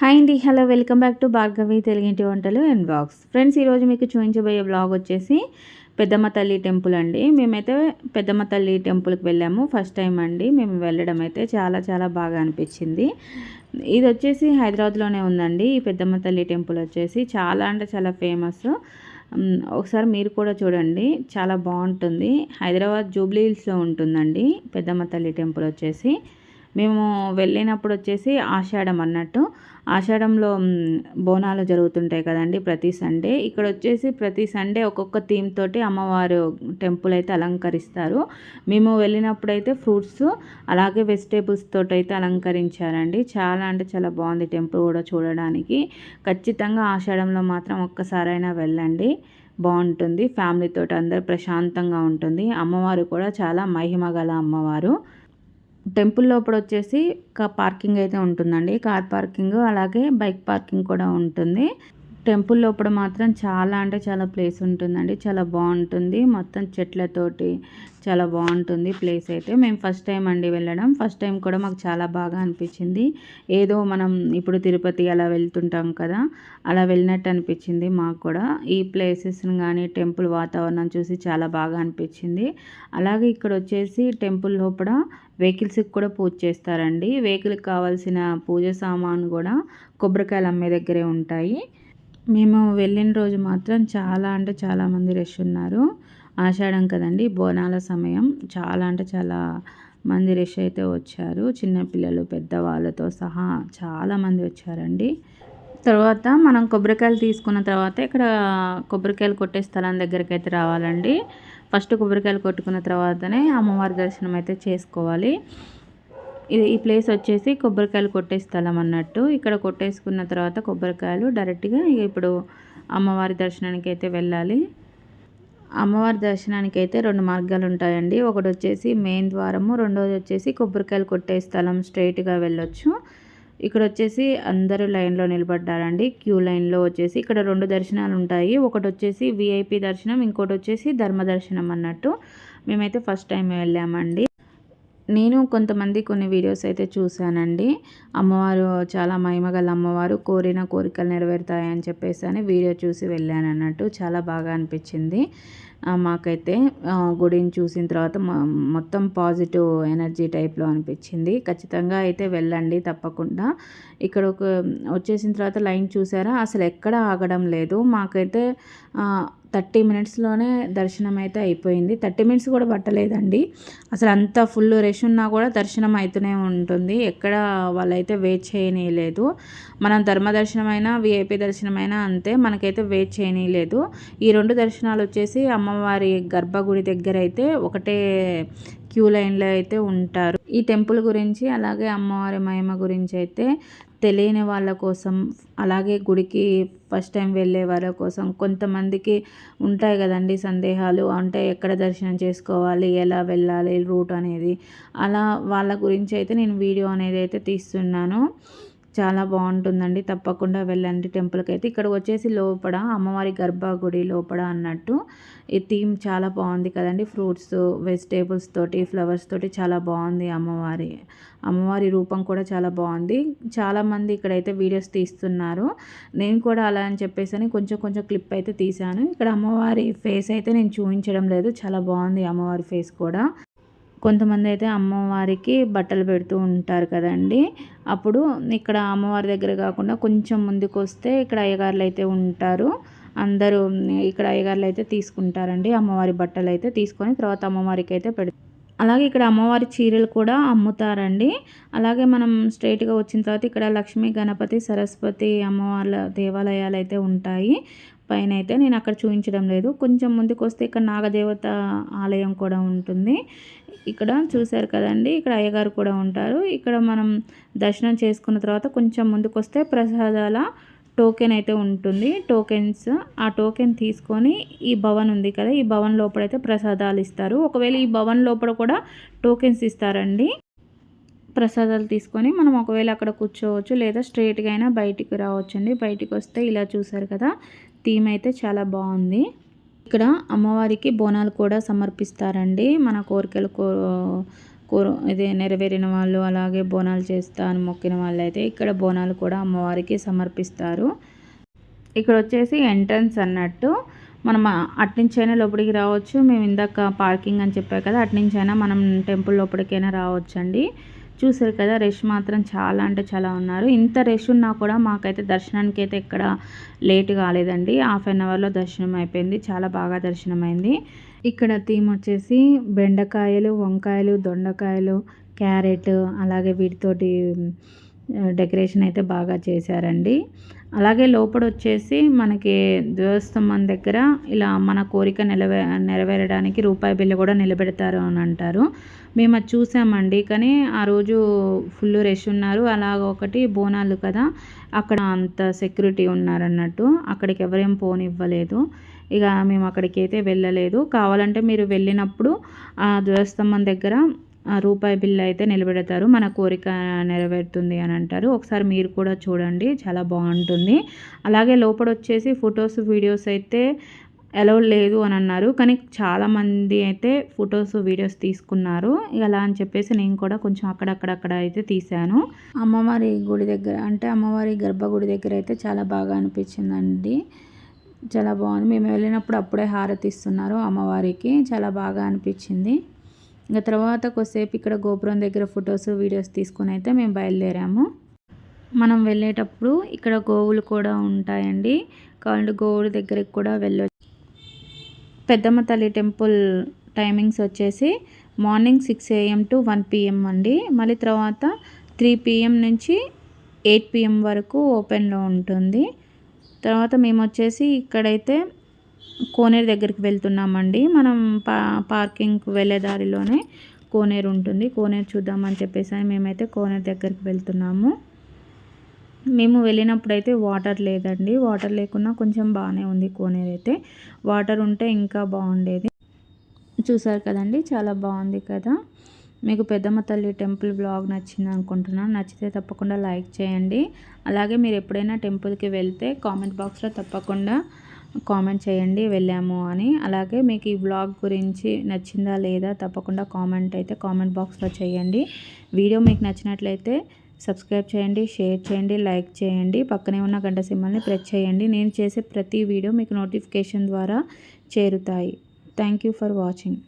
Hi అండి, hello, welcome back to Bhargavi తెలుగింటి వంటలు అండ్ బ్లాగ్స్. ఫ్రెండ్స్, ఈరోజు మీకు చూపించబోయే బ్లాగ్ వచ్చేసి పెద్దమ్మ తల్లి టెంపుల్ అండి. మేమైతే పెద్దమ్మ తల్లి టెంపుల్కి వెళ్ళాము. ఫస్ట్ టైం అండి మేము వెళ్ళడం అయితే చాలా చాలా బాగా అనిపించింది. ఇది వచ్చేసి హైదరాబాద్లోనే ఉందండి. ఈ పెద్దమ్మ తల్లి టెంపుల్ వచ్చేసి చాలా అంటే చాలా ఫేమస్. ఒకసారి మీరు కూడా చూడండి, చాలా బాగుంటుంది. హైదరాబాద్ జూబ్లీ హిల్స్లో ఉంటుందండి పెద్దమ్మ తల్లి టెంపుల్ వచ్చేసి. మేము వెళ్ళినప్పుడు వచ్చేసి ఆషాఢం అన్నట్టు, ఆషాఢంలో బోనాలు జరుగుతుంటాయి కదండి ప్రతి సండే. ఇక్కడ వచ్చేసి ప్రతి సండే ఒక్కొక్క థీమ్ తోటి అమ్మవారు టెంపుల్ అయితే అలంకరిస్తారు. మేము వెళ్ళినప్పుడు అయితే ఫ్రూట్స్ అలాగే వెజిటేబుల్స్ తోటి అయితే అలంకరించారండి. చాలా అంటే చాలా బాగుంది టెంపుల్ కూడా చూడడానికి. ఖచ్చితంగా ఆషాఢంలో మాత్రం ఒక్కసారైనా వెళ్ళండి, బాగుంటుంది. ఫ్యామిలీతో అందరు ప్రశాంతంగా ఉంటుంది. అమ్మవారు కూడా చాలా మహిమ గల అమ్మవారు. టెంపుల్ లోపల వచ్చేసి పార్కింగ్ అయితే ఉంటుందండి, కార్ పార్కింగ్ అలాగే బైక్ పార్కింగ్ కూడా ఉంటుంది. టెంపుల్ లోపల మాత్రం చాలా అంటే చాలా ప్లేస్ ఉంటుందండి, చాలా బాగుంటుంది. మొత్తం చెట్లతోటి చాలా బాగుంటుంది ప్లేస్ అయితే. మేము ఫస్ట్ టైం అండి వెళ్ళడం. ఫస్ట్ టైం కూడా మాకు చాలా బాగా అనిపించింది. ఏదో మనం ఇప్పుడు తిరుపతి అలా వెళ్తుంటాం కదా, అలా వెళ్ళినట్టు అనిపించింది మాకు కూడా. ఈ ప్లేసెస్ని కానీ టెంపుల్ వాతావరణం చూసి చాలా బాగా అనిపించింది. అలాగే ఇక్కడ వచ్చేసి టెంపుల్ లోపల వెహికల్స్కి కూడా పూజ చేస్తారండి. వెహికల్కి కావాల్సిన పూజ సామాను కూడా కొబ్బరికాయలు అమ్మే దగ్గరే ఉంటాయి. మేము వెళ్ళిన రోజు మాత్రం చాలా అంటే చాలామంది రష్ ఉన్నారు. ఆషాఢం కదండి, బోనాల సమయం. చాలా అంటే చాలా మంది రష్ అయితే వచ్చారు. చిన్నపిల్లలు పెద్దవాళ్ళతో సహా చాలామంది వచ్చారండి. తర్వాత మనం కొబ్బరికాయలు తీసుకున్న తర్వాత ఇక్కడ కొబ్బరికాయలు కొట్టే స్థలం దగ్గరికి అయితే రావాలండి. ఫస్ట్ కొబ్బరికాయలు కొట్టుకున్న తర్వాతనే అమ్మవారి దర్శనం అయితే చేసుకోవాలి. ఈ ప్లేస్ వచ్చేసి కొబ్బరికాయలు కొట్టే స్థలం అన్నట్టు. ఇక్కడ కొట్టేసుకున్న తర్వాత కొబ్బరికాయలు డైరెక్ట్గా ఇప్పుడు అమ్మవారి దర్శనానికి అయితే వెళ్ళాలి. అమ్మవారి దర్శనానికి అయితే 2 మార్గాలు ఉంటాయండి. ఒకటి వచ్చేసి మెయిన్ ద్వారము, రెండోది వచ్చేసి కొబ్బరికాయలు కొట్టే స్థలం స్ట్రైట్గా వెళ్ళొచ్చు. ఇక్కడ వచ్చేసి అందరూ లైన్లో నిలబడ్డారండి. క్యూ లైన్లో వచ్చేసి ఇక్కడ 2 దర్శనాలు ఉంటాయి. ఒకటి వచ్చేసి విఐపి దర్శనం, ఇంకోటి వచ్చేసి ధర్మ దర్శనం అన్నట్టు. మేమైతే ఫస్ట్ టైం వెళ్ళామండి. నేను కొన్ని వీడియోస్ అయితే చూశానండి. అమ్మవారు చాలా మహిమగల అమ్మవారు, కోరిన కోరికలు నెరవేరుతాయని చెప్పేసి అని వీడియో చూసి వెళ్ళాను అన్నట్టు. చాలా బాగా అనిపించింది మాకైతే. గుడిని చూసిన తర్వాత మొత్తం పాజిటివ్ ఎనర్జీ టైప్లో అనిపించింది. ఖచ్చితంగా అయితే వెళ్ళండి తప్పకుండా. ఇక్కడ వచ్చేసిన తర్వాత లైన్ చూసారా, అసలు ఎక్కడ ఆగడం లేదు. మాకైతే 30 మినిట్స్లోనే దర్శనం అయితే అయిపోయింది. 30 మినిట్స్ కూడా పట్టలేదండి. అసలు అంత ఫుల్ రష్ ఉన్నా కూడా దర్శనం అవుతూనే ఉంటుంది. ఎక్కడ వాళ్ళైతే వెయిట్ చేయనీయలేదు. మనం ధర్మ దర్శనమైనా విఐపి దర్శనమైనా అంతే, మనకైతే వెయిట్ చేయనీయలేదు. ఈ 2 దర్శనాలు వచ్చేసి అమ్మవారి గర్భగుడి దగ్గర అయితే ఒకటే క్యూ లైన్లో అయితే ఉంటారు. ఈ టెంపుల్ గురించి అలాగే అమ్మవారి మహిమ గురించి అయితే తెలియని వాళ్ళ కోసం, అలాగే గుడికి ఫస్ట్ టైం వెళ్ళే వాళ్ళ కోసం, కొంతమందికి ఉంటాయి కదండి సందేహాలు, అంటే ఎక్కడ దర్శనం చేసుకోవాలి, ఎలా వెళ్ళాలి, రూట్ అనేది. అలా వాళ్ళ గురించి అయితే నేను వీడియో అనేది అయితే తీస్తున్నాను. చాలా బాగుంటుందండి, తప్పకుండా వెళ్ళండి టెంపుల్కి అయితే. ఇక్కడ వచ్చేసి లోపల అమ్మవారి గర్భగుడి లోపల అన్నట్టు ఈ థీమ్ చాలా బాగుంది కదండి. ఫ్రూట్స్ వెజిటేబుల్స్ తోటి ఫ్లవర్స్ తోటి చాలా బాగుంది. అమ్మవారి రూపం కూడా చాలా బాగుంది. చాలామంది ఇక్కడైతే వీడియోస్ తీస్తున్నారు. నేను కూడా అలా అని చెప్పేసి కొంచెం కొంచెం క్లిప్ అయితే తీశాను. ఇక్కడ అమ్మవారి ఫేస్ అయితే నేను చూపించడం లేదు, చాలా బాగుంది అమ్మవారి ఫేస్ కూడా. కొంతమంది అయితే అమ్మవారికి బట్టలు పెడుతూ ఉంటారు కదండి. అప్పుడు ఇక్కడ అమ్మవారి దగ్గర కాకుండా కొంచెం ముందుకు వస్తే ఇక్కడ అయ్యగారులు అయితే ఉంటారు. అందరూ ఇక్కడ అయ్యగారులు అయితే తీసుకుంటారండి. అమ్మవారి బట్టలు అయితే తీసుకొని తర్వాత అమ్మవారికి అయితే పెడతారు. అలాగే ఇక్కడ అమ్మవారి చీరలు కూడా అమ్ముతారండి. అలాగే మనం స్ట్రైట్గా వచ్చిన తర్వాత ఇక్కడ లక్ష్మీ, గణపతి, సరస్వతి అమ్మవార్ల దేవాలయాలు అయితే ఉంటాయి. పైన అయితే నేను అక్కడ చూపించడం లేదు. కొంచెం ముందుకు వస్తే ఇక్కడ నాగదేవత ఆలయం కూడా ఉంటుంది. ఇక్కడ చూశారు కదండి, ఇక్కడ అయ్యగారు కూడా ఉంటారు. ఇక్కడ మనం దర్శనం చేసుకున్న తర్వాత కొంచెం ముందుకు వస్తే ప్రసాదాల టోకెన్ అయితే ఉంటుంది. ఆ టోకెన్ తీసుకొని ఈ భవన్ ఉంది కదా, ఈ భవన్ లోపలైతే ప్రసాదాలు ఇస్తారు. ఒకవేళ ఈ భవన్ లోపల కూడా టోకెన్స్ ఇస్తారండి. ప్రసాదాలు తీసుకొని మనం ఒకవేళ అక్కడ కూర్చోవచ్చు, లేదా స్ట్రైట్గా అయినా బయటికి రావచ్చండి. బయటికి వస్తే ఇలా చూసారు కదా, థీమ్ అయితే చాలా బాగుంది. ఇక్కడ అమ్మవారికి బోనాలు కూడా సమర్పిస్తారండి. మన కోరికలు ఇది నెరవేరిన వాళ్ళు అలాగే బోనాలు చేస్తా అని మొక్కిన వాళ్ళు అయితే ఇక్కడ బోనాలు కూడా అమ్మవారికి సమర్పిస్తారు. ఇక్కడ వచ్చేసి ఎంట్రన్స్ అన్నట్టు మనం అట్నుంచైనా లోపలికి రావచ్చు. మేము ఇందాక పార్కింగ్ అని చెప్పా కదా, అట్నుంచైనా మనం టెంపుల్ లోపలికైనా రావచ్చండి. చూసారు కదా, రష్ మాత్రం చాలా అంటే చాలా ఉన్నారు. ఇంత రష్ ఉన్నా కూడా మాకైతే దర్శనానికి అయితే ఎక్కడ లేట్ కాలేదండి. హాఫ్ అన్ అవర్లో దర్శనం అయిపోయింది. చాలా బాగా దర్శనం అయింది. ఇక్కడ థీమ్ వచ్చేసి బెండకాయలు, వంకాయలు, దొండకాయలు, క్యారెట్ అలాగే వీటితోటి డెకరేషన్ అయితే బాగా చేశారండి. అలాగే లోపల వచ్చేసి మనకి ధ్వజస్తంభం దగ్గర ఇలా మన కోరిక నెరవేరడానికి రూపాయి బిళ్ళ కూడా నిలబెడతారు అని అంటారు. మేము అది చూసామండి. కానీ ఆ రోజు ఫుల్ రష్ ఉన్నారు. అలాగ ఒకటి బోనాలు కదా, అక్కడ అంత సెక్యూరిటీ ఉన్నారన్నట్టు అక్కడికి ఎవరేం పోనివ్వలేదు. ఇక మేము అక్కడికి అయితే వెళ్ళలేదు. కావాలంటే మీరు వెళ్ళినప్పుడు ఆ ధ్వజస్తంభం దగ్గర రూపాయి బిళ్ళ అయితే నిలబెడతారు, మన కోరిక నెరవేరుతుంది అని అంటారు. ఒకసారి మీరు కూడా చూడండి, చాలా బాగుంటుంది. అలాగే లోపల వచ్చేసి ఫొటోస్ వీడియోస్ అయితే అలౌ లేదు అని అన్నారు. కానీ చాలామంది అయితే ఫొటోస్ వీడియోస్ తీసుకున్నారు. ఇక అలా అని చెప్పేసి నేను కూడా కొంచెం అక్కడక్కడ అయితే తీశాను. అమ్మవారి గుడి దగ్గర అంటే అమ్మవారి గర్భగుడి దగ్గర అయితే చాలా బాగా అనిపించిందండి. చాలా బాగుంది. మేము వెళ్ళినప్పుడు అప్పుడే హారతి ఇస్తున్నారు అమ్మవారికి. చాలా బాగా అనిపించింది. ఇంకా తర్వాత కొద్దిసేపు ఇక్కడ గోపురం దగ్గర ఫొటోస్ వీడియోస్ తీసుకొని అయితే మేము బయలుదేరాము. మనం వెళ్ళేటప్పుడు ఇక్కడ గోవులు కూడా ఉంటాయండి. కావాలంటే గోవుల దగ్గరికి కూడా వెళ్ళొచ్చు. పెద్దమ్మ తల్లి టెంపుల్ టైమింగ్స్ వచ్చేసి మార్నింగ్ 6 AM to 1 PM అండి. మళ్ళీ తర్వాత 3 PM నుంచి 8 PM వరకు ఓపెన్లో ఉంటుంది. తర్వాత మేము వచ్చేసి ఇక్కడైతే కోనేరు దగ్గరికి వెళ్తున్నామండి. మనం పార్కింగ్కి వెళ్ళే దారిలోనే కోనేరు ఉంటుంది. కోనేరు చూద్దామని చెప్పేసి మేమైతే కోనేరు దగ్గరికి వెళ్తున్నాము. మేము వెళ్ళినప్పుడు అయితే వాటర్ లేదండి. వాటర్ లేకున్నా కొంచెం బాగానే ఉంది కోనేరు అయితే. వాటర్ ఉంటే ఇంకా బాగుండేది. చూసారు కదండి, చాలా బాగుంది కదా. మీకు పెద్దమ్మ తల్లి టెంపుల్ బ్లాగ్ నచ్చింది అనుకుంటున్నాను. నచ్చితే తప్పకుండా లైక్ చేయండి. అలాగే మీరు ఎప్పుడైనా టెంపుల్కి వెళ్తే కామెంట్ బాక్స్లో తప్పకుండా కామెంట్ చేయండి వెళ్ళాము అని. అలాగే మీకు ఈ బ్లాగ్ గురించి నచ్చిందా లేదా తప్పకుండా కామెంట్ బాక్స్లో చేయండి. వీడియో మీకు నచ్చినట్లయితే సబ్స్క్రైబ్ చేయండి, షేర్ చేయండి, లైక్ చేయండి. పక్కనే ఉన్న గంట సింబల్ని ప్రెస్ చేయండి. నేను చేసే ప్రతి వీడియో మీకు నోటిఫికేషన్ ద్వారా చేరుతాయి. Thank you for watching.